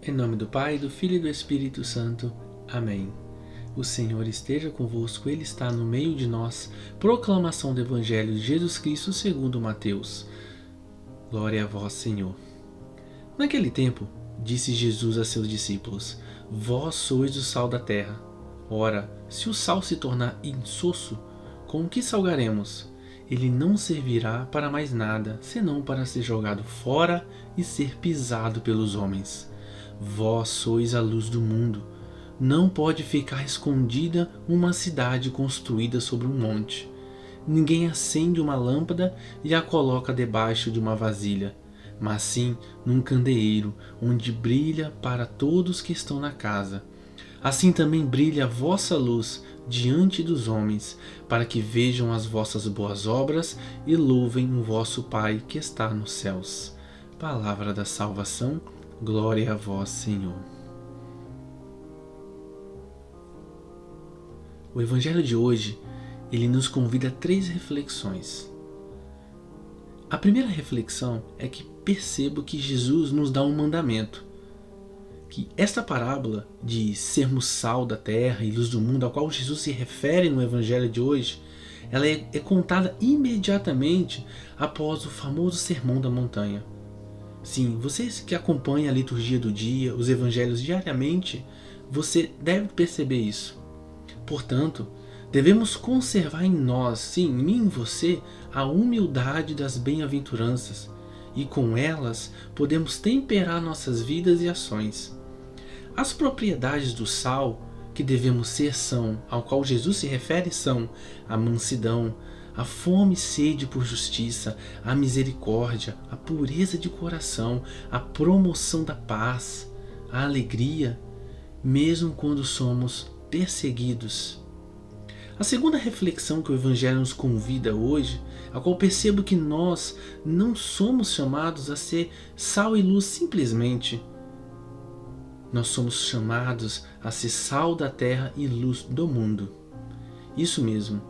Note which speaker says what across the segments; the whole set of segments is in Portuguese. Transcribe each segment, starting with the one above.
Speaker 1: Em nome do Pai, do Filho e do Espírito Santo. Amém. O Senhor esteja convosco, Ele está no meio de nós. Proclamação do Evangelho de Jesus Cristo segundo Mateus. Glória a vós, Senhor. Naquele tempo, disse Jesus a seus discípulos: Vós sois o sal da terra. Ora, se o sal se tornar insosso, com o que salgaremos? Ele não servirá para mais nada, senão para ser jogado fora e ser pisado pelos homens. Vós sois a luz do mundo. Não pode ficar escondida uma cidade construída sobre um monte. Ninguém acende uma lâmpada e a coloca debaixo de uma vasilha, mas sim num candeeiro, onde brilha para todos que estão na casa. Assim também brilha a vossa luz diante dos homens, para que vejam as vossas boas obras e louvem o vosso Pai que está nos céus. Palavra da salvação, glória a vós, Senhor. O Evangelho de hoje, ele nos convida a 3 reflexões. A primeira reflexão é que percebo que Jesus nos dá um mandamento. Que esta parábola de sermos sal da terra e luz do mundo, a qual Jesus se refere no Evangelho de hoje, ela é contada imediatamente após o famoso Sermão da Montanha. Sim, vocês que acompanham a liturgia do dia, os evangelhos diariamente, você deve perceber isso. Portanto, devemos conservar em nós, sim, em mim e em você, a humildade das bem-aventuranças, e com elas podemos temperar nossas vidas e ações. As propriedades do sal que devemos ser são, ao qual Jesus se refere, são a mansidão, a fome e sede por justiça, a misericórdia, a pureza de coração, a promoção da paz, a alegria, mesmo quando somos perseguidos. A segunda reflexão que o Evangelho nos convida hoje, a qual percebo que nós não somos chamados a ser sal e luz simplesmente. Nós somos chamados a ser sal da terra e luz do mundo. Isso mesmo.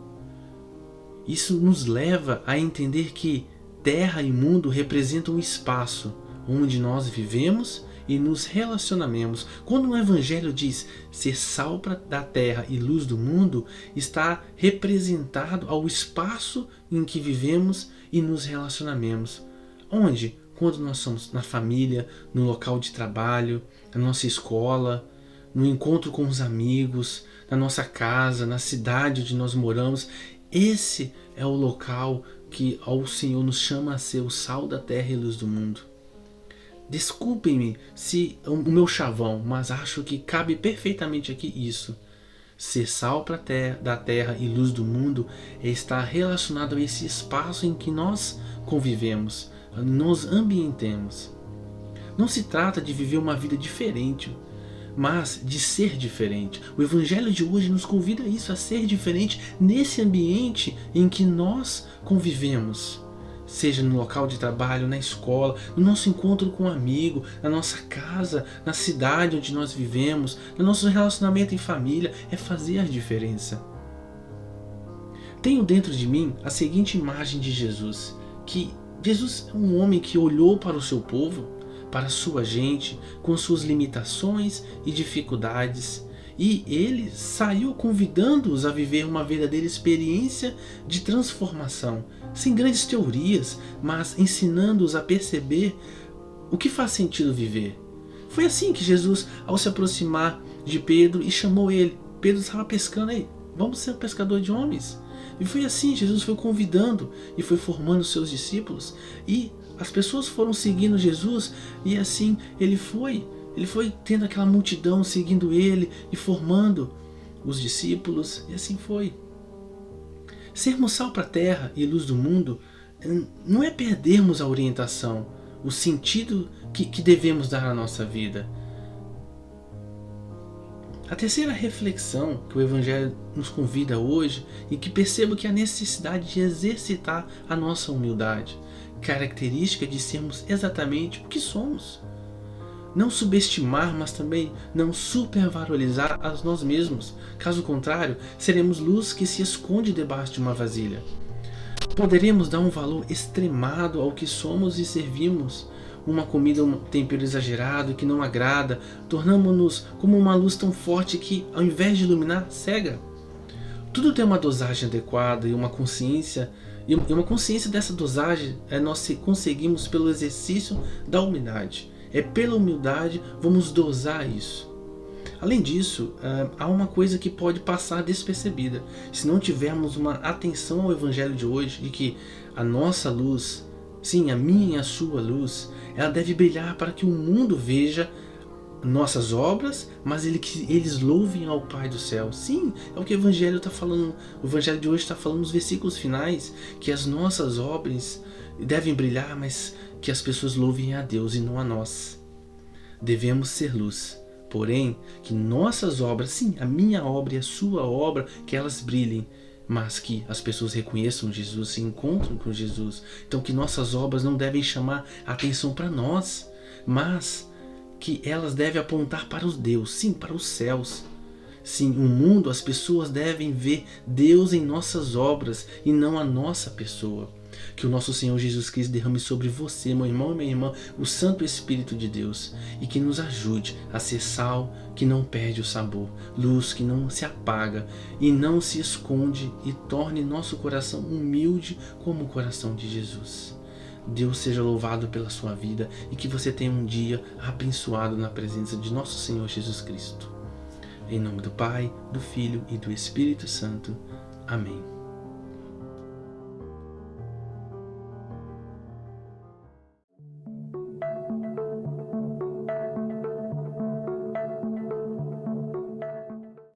Speaker 1: Isso nos leva a entender que terra e mundo representam um espaço onde nós vivemos e nos relacionamos. Quando o Evangelho diz ser sal da terra e luz do mundo, está representado ao espaço em que vivemos e nos relacionamos. Onde? Quando nós somos na família, no local de trabalho, na nossa escola, no encontro com os amigos, na nossa casa, na cidade onde nós moramos. Esse é o local que o Senhor nos chama a ser o sal da terra e luz do mundo. Desculpem-me se o meu chavão, mas acho que cabe perfeitamente aqui isso. Ser sal da terra e luz do mundo é estar relacionado a esse espaço em que nós convivemos, nos ambientemos. Não se trata de viver uma vida diferente, mas de ser diferente. O Evangelho de hoje nos convida a isso, a ser diferente nesse ambiente em que nós convivemos. Seja no local de trabalho, na escola, no nosso encontro com um amigo, na nossa casa, na cidade onde nós vivemos, no nosso relacionamento em família, é fazer a diferença. Tenho dentro de mim a seguinte imagem de Jesus, que Jesus é um homem que olhou para o seu povo, para a sua gente, com suas limitações e dificuldades, e ele saiu convidando-os a viver uma verdadeira experiência de transformação, sem grandes teorias, mas ensinando-os a perceber o que faz sentido viver. Foi assim que Jesus, ao se aproximar de Pedro e chamou ele, Pedro estava pescando, aí, vamos ser um pescador de homens. E foi assim, Jesus foi convidando e foi formando seus discípulos, e as pessoas foram seguindo Jesus, e assim ele foi tendo aquela multidão seguindo ele e formando os discípulos, e assim foi. Sermos sal para a terra e luz do mundo não é perdermos a orientação, o sentido que devemos dar à nossa vida. A terceira reflexão que o Evangelho nos convida hoje, e que percebo que é a necessidade de exercitar a nossa humildade, característica de sermos exatamente o que somos. Não subestimar, mas também não supervalorizar a nós mesmos. Caso contrário, seremos luz que se esconde debaixo de uma vasilha. Poderemos dar um valor extremado ao que somos e servimos, uma comida um tempero exagerado que não agrada, tornamos-nos como uma luz tão forte que, ao invés de iluminar, cega. Tudo tem uma dosagem adequada e uma consciência dessa dosagem nós conseguimos pelo exercício da humildade. É pela humildade vamos dosar isso. Além disso, há uma coisa que pode passar despercebida. Se não tivermos uma atenção ao evangelho de hoje, de que a nossa luz, sim, a minha e a sua luz, ela deve brilhar para que o mundo veja nossas obras, mas que eles louvem ao Pai do céu. Sim, é o que o evangelho está falando. O evangelho de hoje está falando nos versículos finais, que as nossas obras devem brilhar, mas que as pessoas louvem a Deus e não a nós. Devemos ser luz. Porém, que nossas obras, sim, a minha obra e a sua obra, que elas brilhem, mas que as pessoas reconheçam Jesus, se encontrem com Jesus. Então que nossas obras não devem chamar a atenção para nós, mas que elas devem apontar para os Deus, sim, para os céus. Sim, o mundo, as pessoas devem ver Deus em nossas obras e não a nossa pessoa. Que o nosso Senhor Jesus Cristo derrame sobre você, meu irmão e minha irmã, o Santo Espírito de Deus e que nos ajude a ser sal que não perde o sabor, luz que não se apaga e não se esconde e torne nosso coração humilde como o coração de Jesus. Deus seja louvado pela sua vida e que você tenha um dia abençoado na presença de nosso Senhor Jesus Cristo. Em nome do Pai, do Filho e do Espírito Santo. Amém.